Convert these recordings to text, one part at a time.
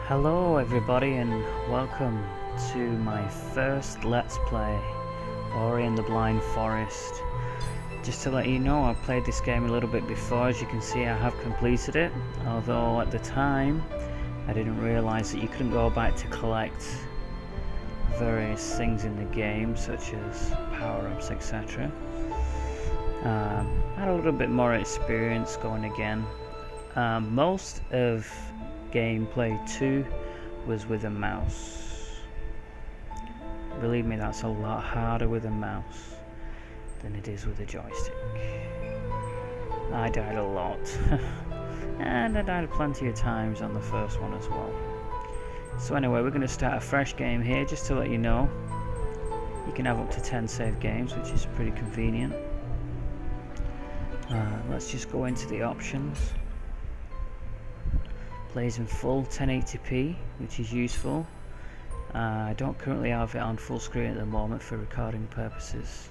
Hello everybody and welcome to my first Let's Play, Ori and the Blind Forest. Just to let you know, I've played this game a little bit before. As you can see, I have completed it, although at the time I didn't realise that you couldn't go back to collect various things in the game, such as power-ups, etc. I had a little bit more experience going again. Most of gameplay 2 was with a mouse. Believe me, that's a lot harder with a mouse than it is with a joystick. I died a lot and I died plenty of times on the first one as well. So anyway, we're going to start a fresh game here. Just to let you know, you can have up to 10 save games, which is pretty convenient. Let's just go into the options. Plays in full 1080p, which is useful. I don't currently have it on full screen at the moment for recording purposes,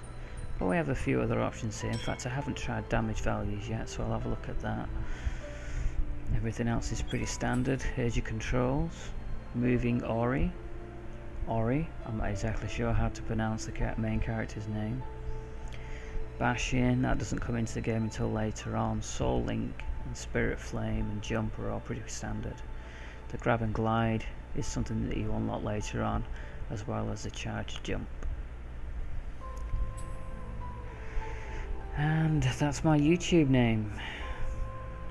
but we have a few other options here. In fact, I haven't tried damage values yet, so I'll have a look at that. Everything else is pretty standard. Here's your controls. Moving Ori. I'm not exactly sure how to pronounce the main character's name. Bashing, that doesn't come into the game until later on. Soul Link and Spirit Flame and Jump are all pretty standard. The grab and glide is something that you unlock later on, as well as the charge jump. And that's my YouTube name,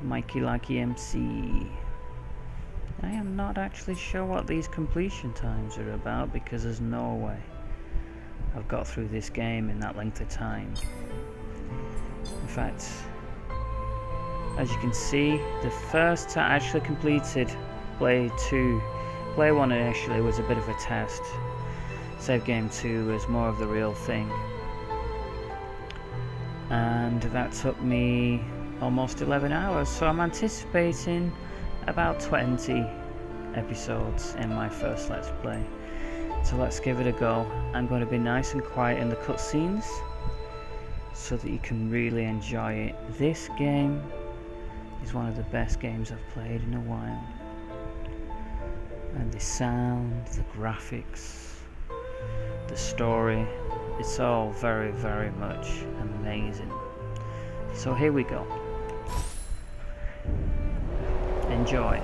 MikeyLikeyMC. I am not actually sure what these completion times are about, because there's no way I've got through this game in that length of time. In fact, as you can see, the first time I actually completed Play 1 initially was a bit of a test. Save game 2 was more of the real thing. And that took me almost 11 hours, so I'm anticipating about 20 episodes in my first Let's Play. So let's give it a go. I'm going to be nice and quiet in the cutscenes so that you can really enjoy it. This game is one of the best games I've played in a while. And the sound, the graphics, the story, it's all very, very much amazing. So here we go. Enjoy.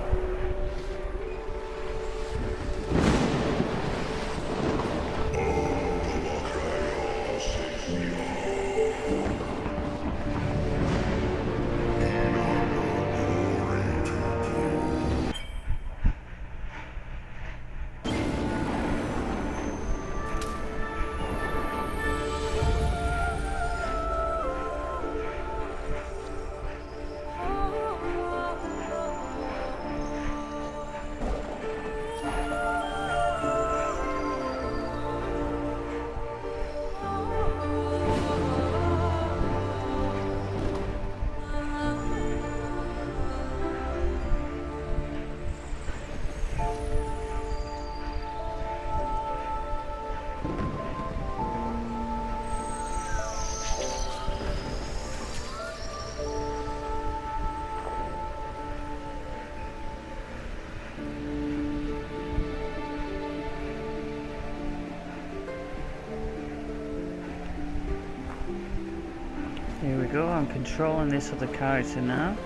Here we go, I'm controlling this other character now.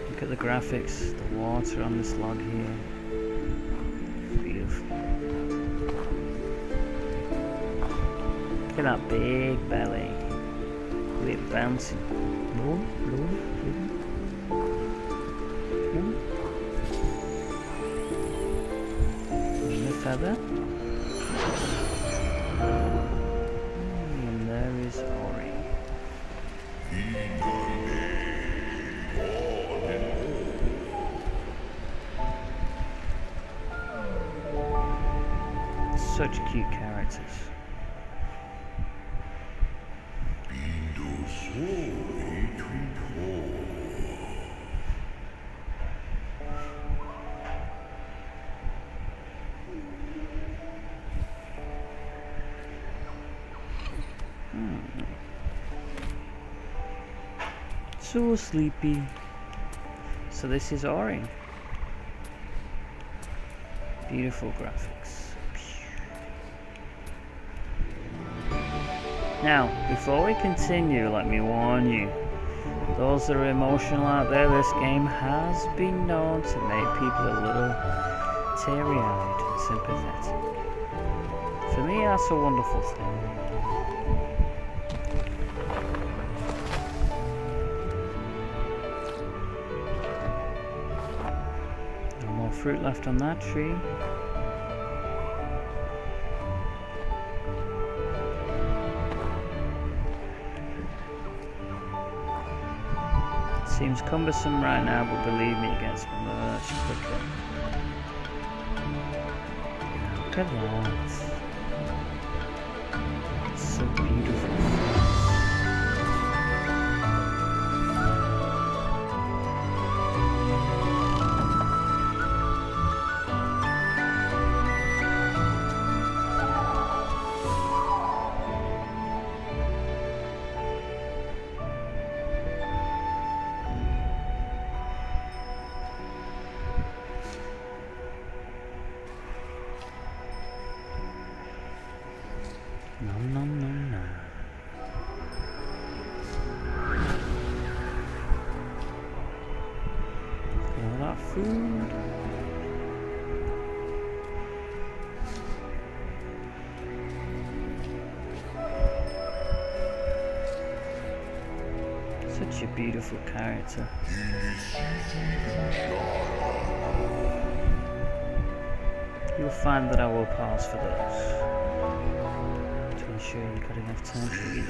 Look at the graphics, the water on this log here. Beautiful. Look at that big belly. We're bouncing. Boom, boom, boom. Boom. And the feather. Ori. Such cute characters. So sleepy. So this is Ori. Beautiful graphics. Now, before we continue, let me warn you, those that are emotional out there, this game has been known to make people a little teary-eyed and sympathetic. For me, that's a wonderful thing. No more fruit left on that tree. Seems cumbersome right now, but believe me, it gets much quicker. Look at that. It's so beautiful. Nom nom nom nom. Look at all that food. Such a beautiful character. You'll find that I will pause for those. Sure you got enough time for you.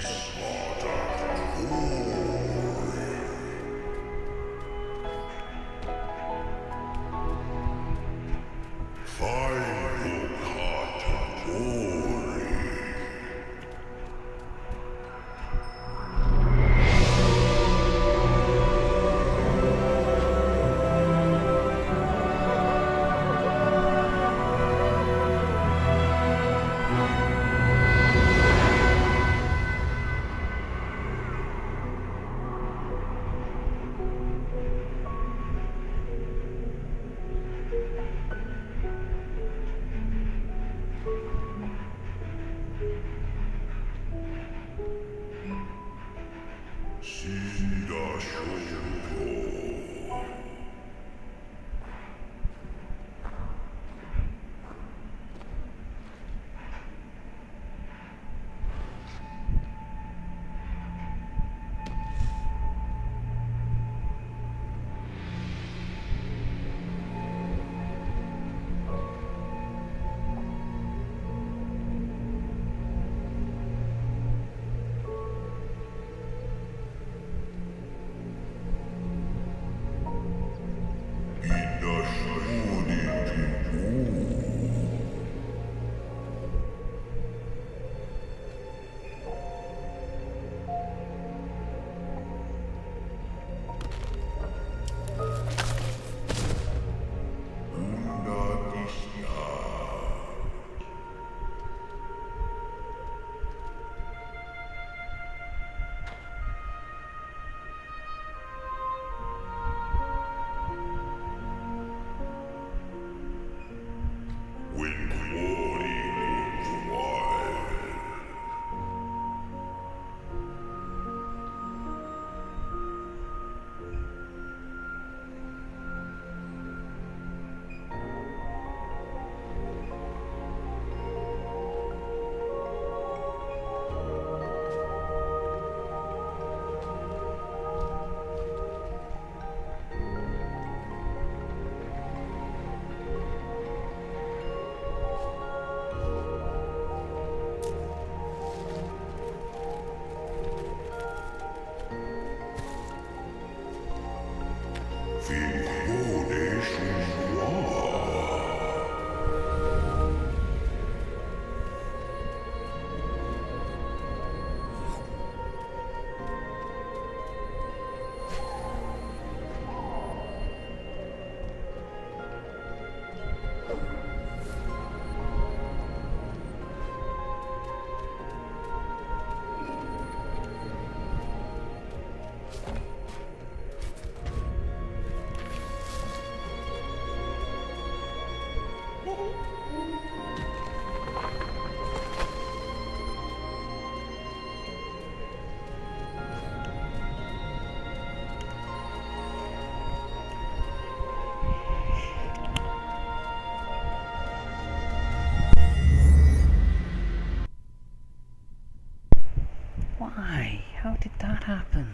Why? How did that happen?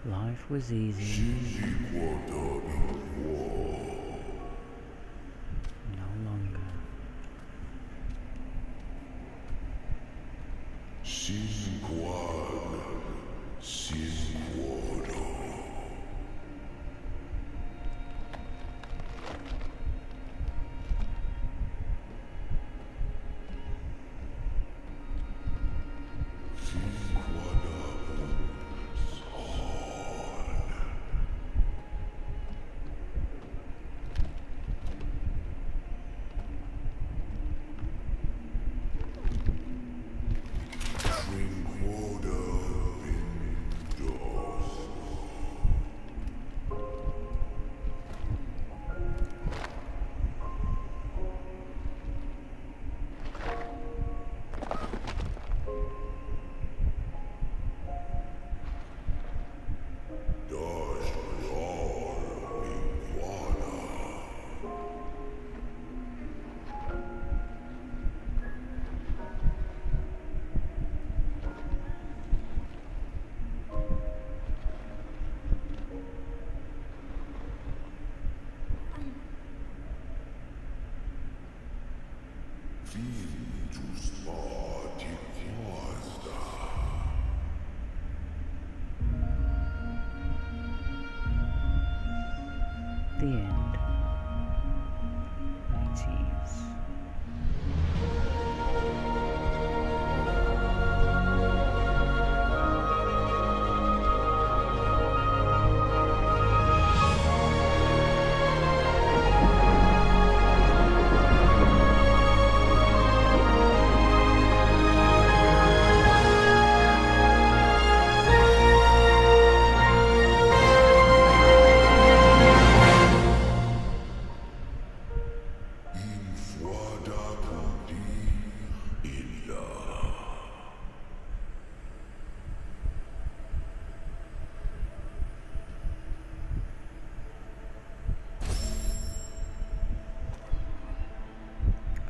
Life was easy. No longer. The end. Mateys.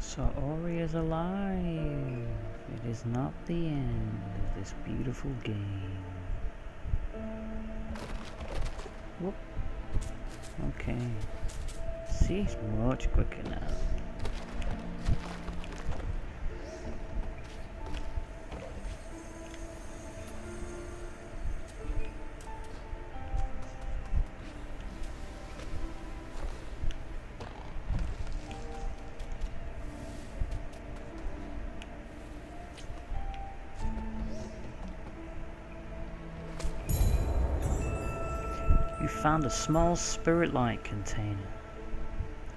So Ori is alive. It is not the end of this beautiful game. Whoop. Okay. See, it's much quicker now. You found a small spirit light container.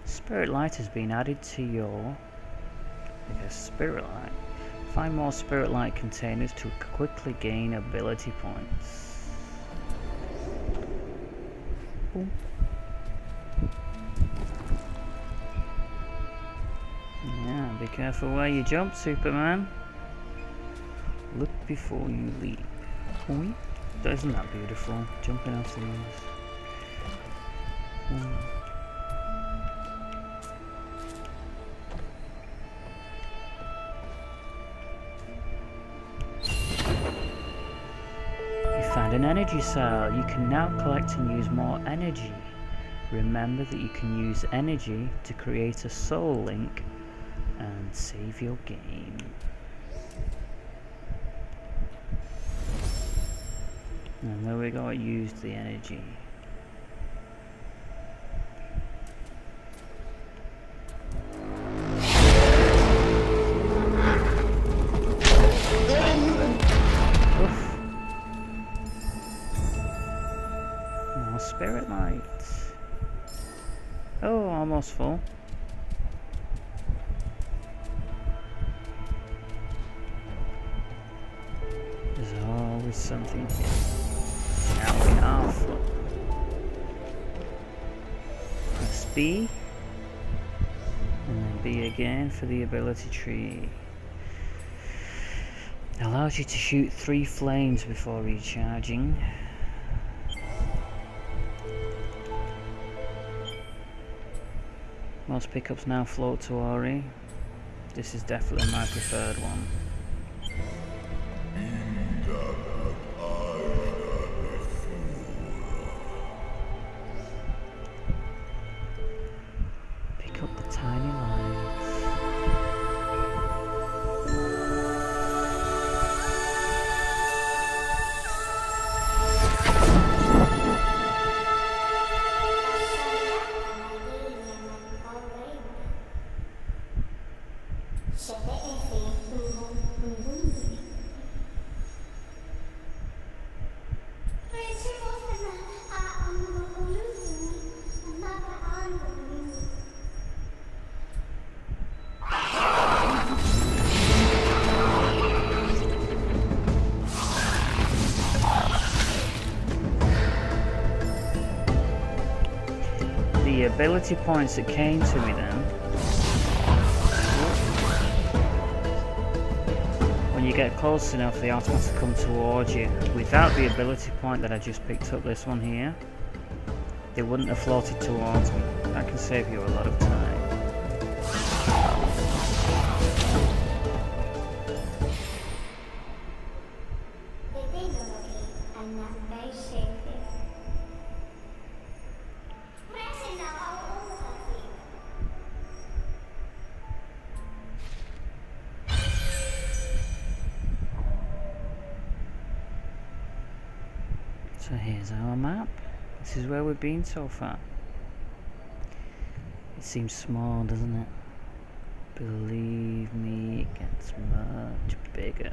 Spirit light has been added to your spirit light. Find more spirit light containers to quickly gain ability points. Ooh. Careful where you jump, Superman. Look before you leap. Oink. Isn't that beautiful? Jumping off these. You found an energy cell. You can now collect and use more energy. Remember that you can use energy to create a soul link and save your game. And there we go, I used the energy. Oof. More spirit lights. Oh, almost full. There's always something here. Now we are full. Press B. And then B again for the ability tree. Allows you to shoot 3 flames before recharging. Most pickups now float to Ori. This is definitely my preferred one. Pick up the tiny lights. The ability points that came to me then, when you get close enough they automatically come towards you. Without the ability point that I just picked up, this one here, they wouldn't have floated towards me. That can save you a lot of time. So here's our map. This is where we've been so far. It seems small, doesn't it? Believe me, it gets much bigger.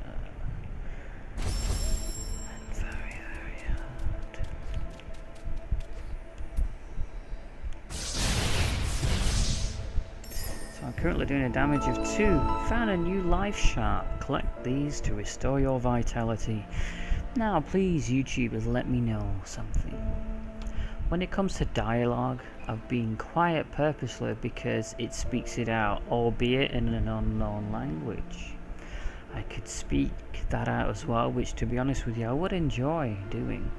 And very, very hard. So I'm currently doing a damage of 2. Found a new life shard. Collect these to restore your vitality. Now please YouTubers, let me know something. When it comes to dialogue, I've been quiet purposely because it speaks it out, albeit in an unknown language. I could speak that out as well, which to be honest with you I would enjoy doing.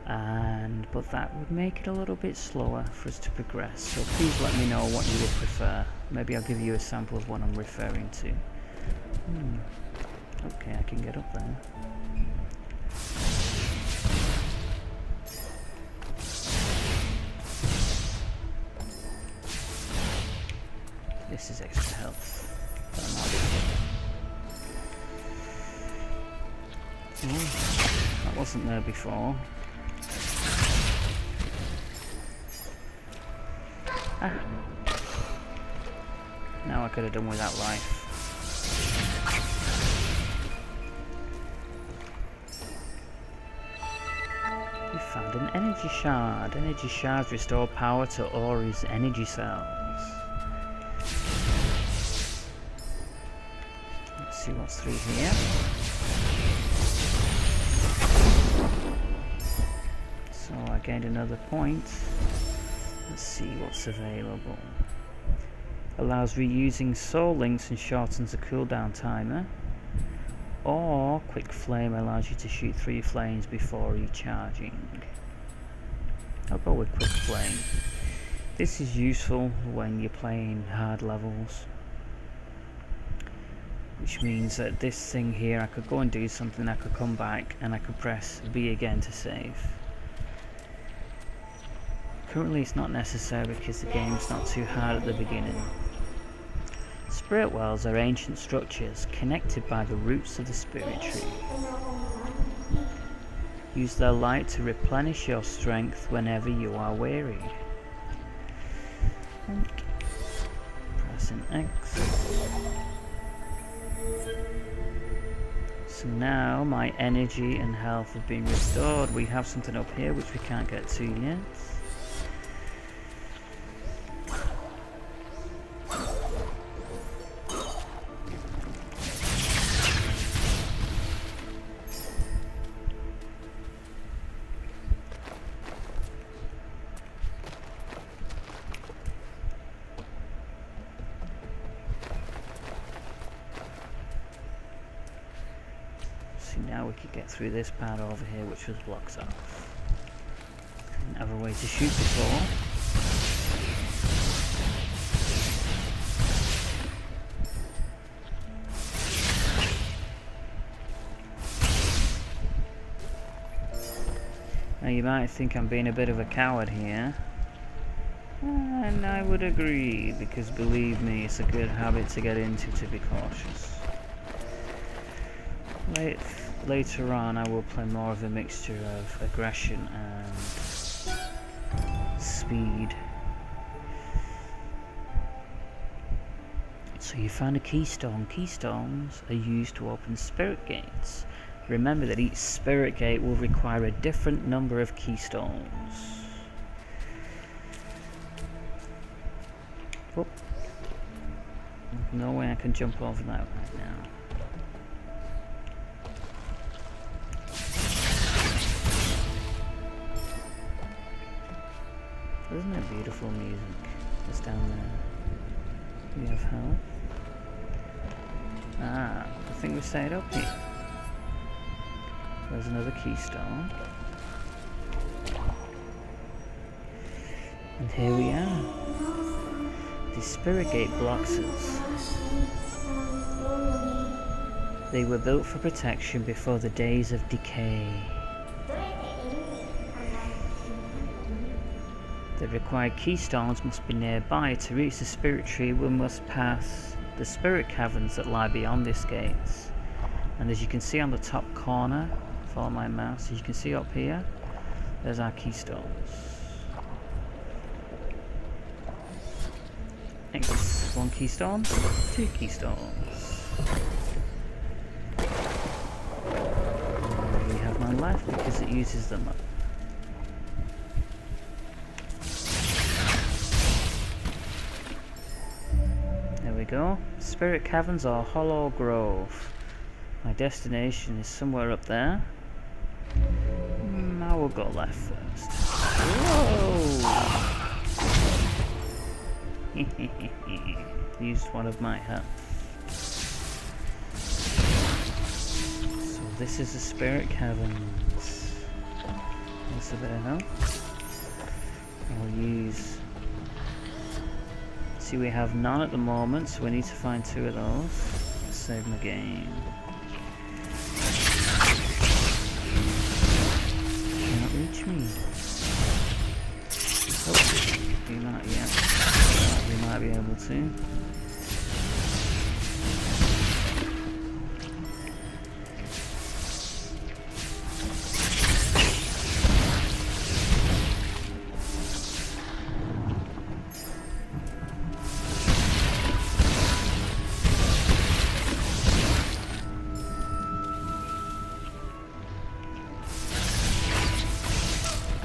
But that would make it a little bit slower for us to progress, so please let me know what you would prefer. Maybe I'll give you a sample of what I'm referring to. Okay, I can get up there. This is extra health. That wasn't there before. Now I could have done without life. We found an energy shard. Energy shards restore power to Ori's energy cells. Let's see what's through here. So I gained another point. Let's see what's available. Allows reusing soul links and shortens the cooldown timer. Or quick flame allows you to shoot 3 flames before recharging. I'll go with quick flame. This is useful when you're playing hard levels, which means that this thing here, I could go and do something, I could come back and I could press B again to save. Currently it's not necessary because the game's not too hard at the beginning. Spirit wells are ancient structures connected by the roots of the spirit tree. Use their light to replenish your strength whenever you are weary. Pressing X. So now my energy and health have been restored. We have something up here which we can't get to yet. Now we could get through this part over here which was blocked off. Didn't have a way to shoot before. Now you might think I'm being a bit of a coward here. And I would agree, because believe me, it's a good habit to get into, to be cautious. Later on I will play more of a mixture of aggression and speed. So you found a keystone. Keystones are used to open spirit gates. Remember that each spirit gate will require a different number of keystones. Oh. No way I can jump over that right now. Isn't it beautiful music? It's down there. We have health. Ah, I think we stayed up here. There's another keystone. And here we are. The spirit gate blocks us. They were built for protection before the days of decay. The required keystones must be nearby. To reach the spirit tree, we must pass the spirit caverns that lie beyond this gate. And as you can see on the top corner, follow my mouse, as you can see up here, there's our keystones. X, 1 keystone, 2 keystones. And we have none left because it uses them up. Go. Spirit Caverns or Hollow Grove. My destination is somewhere up there. I will go left first. Whoa! Used one of my health. So this is the Spirit Caverns. That's a bit of health. I'll use. See, we have none at the moment, so we need to find 2 of those. Let's save my game. Cannot reach me. Oh, we might, yeah. We might be able to.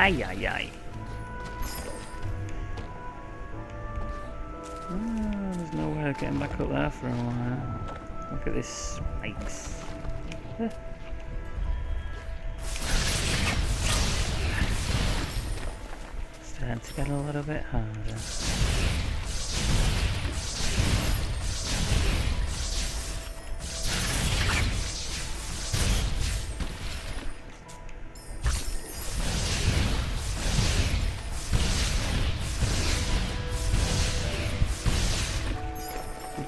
Ay, ay, ay. There's no way of getting back up there for a while. Look at this spikes. Starting to get a little bit harder.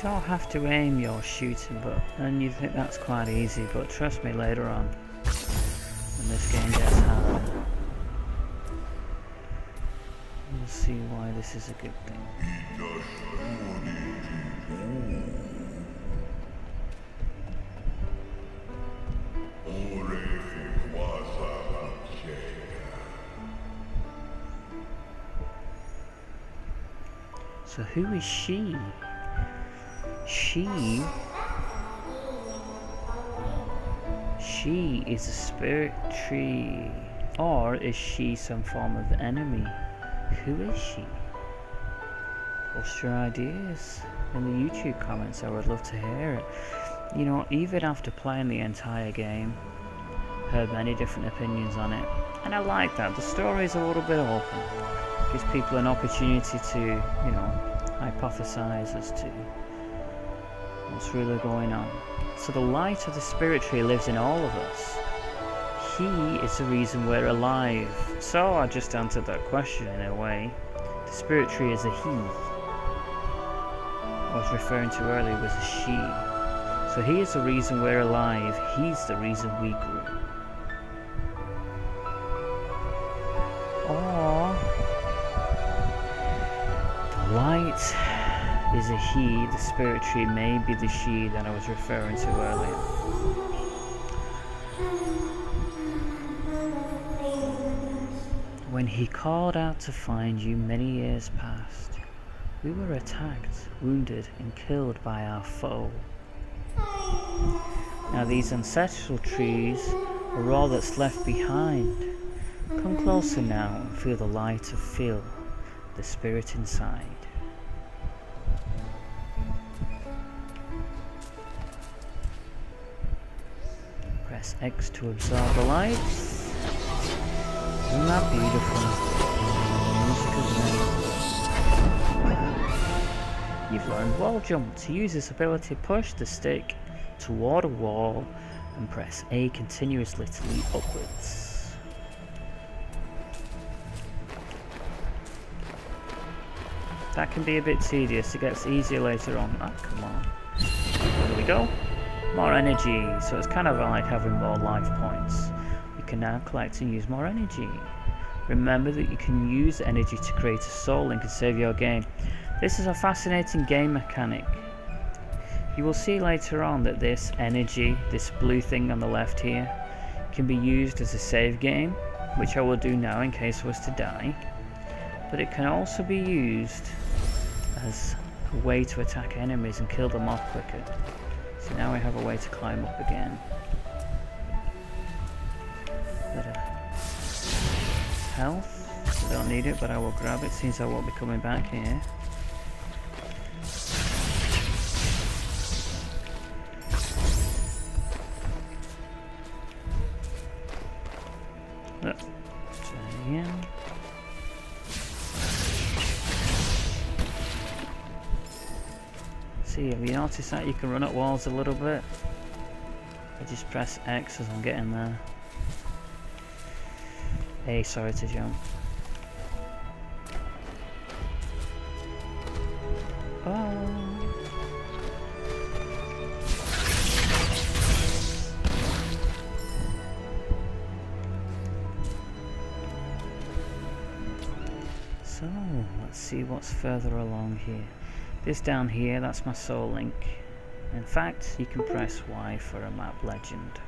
don't have to aim your shooting, but and you think that's quite easy, but trust me, later on, when this game gets harder, you'll see why this is a good thing. So who is she? She is a spirit tree. Or is she some form of enemy? Who is she? Post your ideas in the YouTube comments. I would love to hear it. You know, even after playing the entire game, heard many different opinions on it, and I like that. The story is a little bit open. Gives people an opportunity to, you know, hypothesize as to what's really going on. So the light of the spirit tree lives in all of us. He is the reason we're alive. So I just answered that question in a way. The spirit tree is a he. I was referring to earlier was a she. So he is the reason we're alive. He's the reason we grew. Or the light is a he, the spirit tree may be the she that I was referring to earlier. When he called out to find you many years past, we were attacked, wounded, and killed by our foe. Now these ancestral trees are all that's left behind. Come closer now and feel the light of Phil, the spirit inside. Press X to absorb the light. Isn't that beautiful? You've learned wall jump. To use this ability, push the stick toward a wall and press A continuously to leap upwards. That can be a bit tedious. It gets easier later on. Ah, come on. There we go. More energy. So it's kind of like having more life points. You can now collect and use more energy. Remember that you can use energy to create a soul link and save your game. This is a fascinating game mechanic. You will see later on that this energy, this blue thing on the left here, can be used as a save game, which I will do now in case I was to die. But it can also be used as a way to attack enemies and kill them off quicker. So now I have a way to climb up again. Health. I don't need it, but I will grab it since I won't be coming back here. Try again. See, have you noticed that you can run up walls a little bit? I just press X as I'm getting there. A, sorry, to jump. Oh. So, let's see what's further along here. This down here, that's my soul link. In fact, you can press Y for a map legend.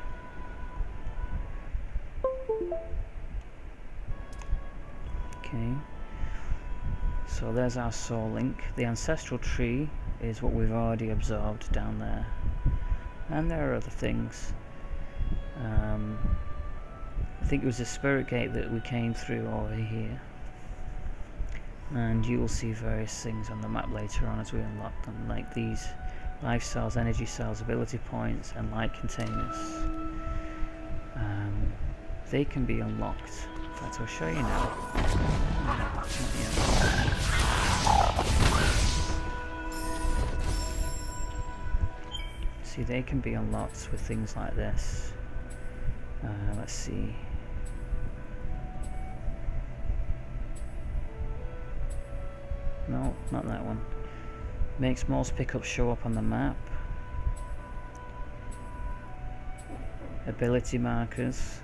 Okay, so there's our soul link. The ancestral tree is what we've already absorbed down there, and there are other things. I think it was a spirit gate that we came through over here, and you will see various things on the map later on as we unlock them, like these life cells, energy cells, ability points, and light containers. They can be unlocked. In fact, I'll show you now. See, they can be unlocked with things like this. Let's see. No, not that one. Makes most pickups show up on the map. Ability markers,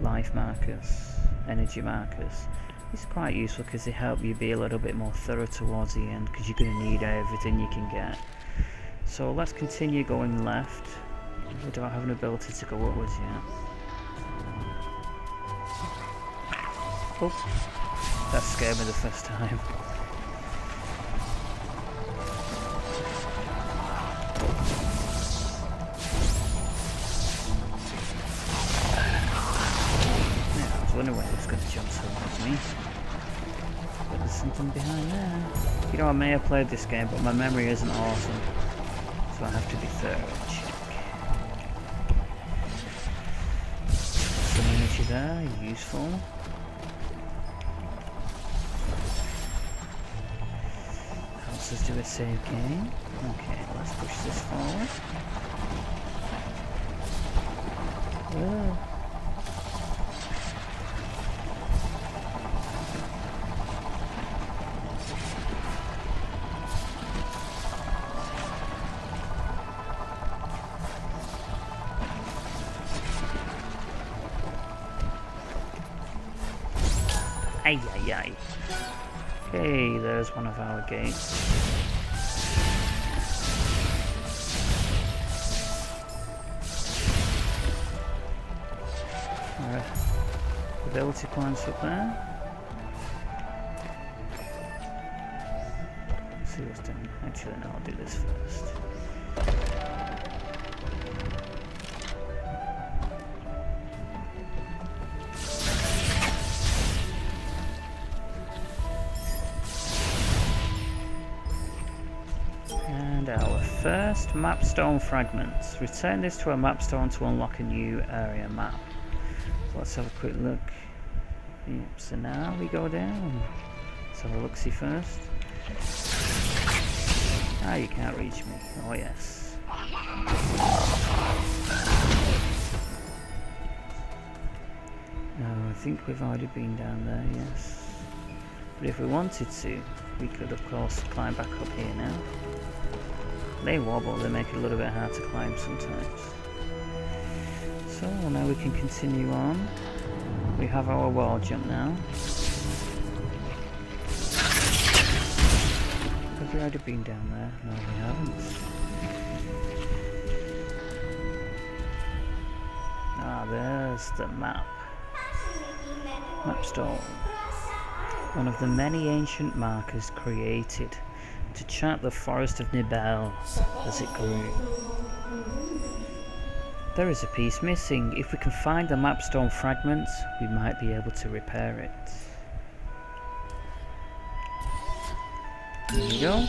life markers, energy markers. It's quite useful because they help you be a little bit more thorough towards the end, because you're going to need everything you can get. So let's continue going left. We don't have an ability to go upwards yet. Oh, that scared me the first time. I wonder when he was going to jump towards me. But there's something behind there. You know, I may have played this game, but my memory isn't awesome. So I have to be thorough. Some energy there, useful. Helps us do a save game. Okay, let's push this forward. Whoa. Ay, ay, ay. Okay, there's one of our gates. Alright. Ability points up there. Let's see what's done. Actually, no, I'll do this first. Our first mapstone fragments. Return this to a mapstone to unlock a new area map. So let's have a quick look. Yep, so now we go down. Let's have a look-see first. Ah, you can't reach me. Oh yes. No, I think we've already been down there, yes. But if we wanted to, we could of course climb back up here now. They wobble, they make it a little bit hard to climb sometimes. So now we can continue on. We have our wall jump now. Have we already been down there? No, we haven't. Ah, there's the map. Mapstone. One of the many ancient markers created to chart the forest of Nibel as it grew. There is a piece missing. If we can find the mapstone fragments, we might be able to repair it. There we go.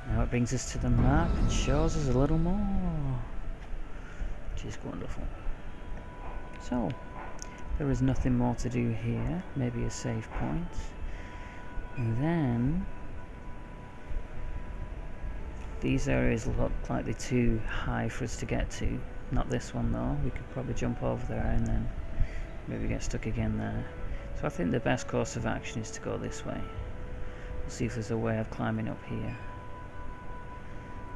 Now it brings us to the map and shows us a little more, which is wonderful. So, there is nothing more to do here. Maybe a save point. And then these areas look like they're too high for us to get to. Not this one though. We could probably jump over there and then maybe get stuck again there. So I think the best course of action is to go this way. We'll see if there's a way of climbing up here.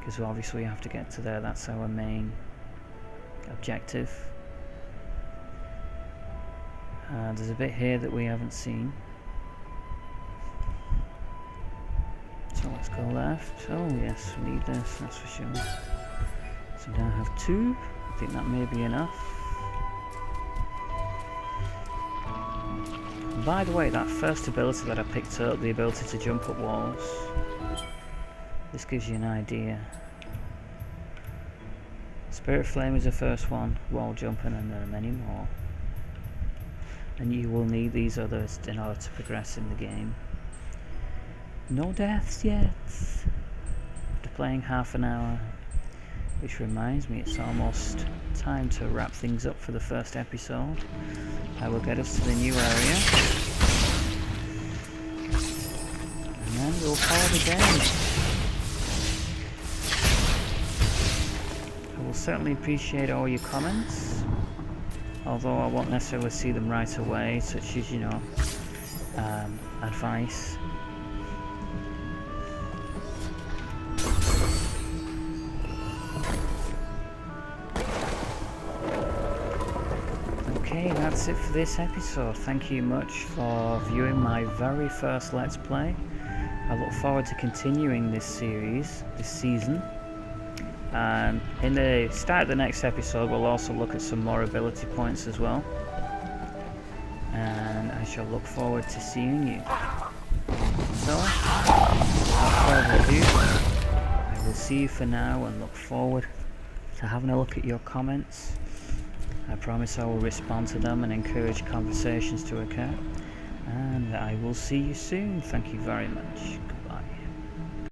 Because obviously we have to get to there. That's our main objective. There's a bit here that we haven't seen. So let's go left. Oh yes, we need this, that's for sure. So now I have 2. I think that may be enough. By the way, that first ability that I picked up, the ability to jump up walls, this gives you an idea. Spirit Flame is the first one, wall jumping, and there are many more. And you will need these others in order to progress in the game. No deaths yet. After playing half an hour, which reminds me it's almost time to wrap things up for the first episode. I will get us to the new area, and then we'll call it a day. I will certainly appreciate all your comments, although I won't necessarily see them right away, such as, you know, advice. Okay, that's it for this episode. Thank you much for viewing my very first Let's Play. I look forward to continuing this series, this season. And in the start of the next episode, we'll also look at some more ability points as well. And I shall look forward to seeing you. So, without further ado, I will see you for now and look forward to having a look at your comments. I promise I will respond to them and encourage conversations to occur. And I will see you soon. Thank you very much.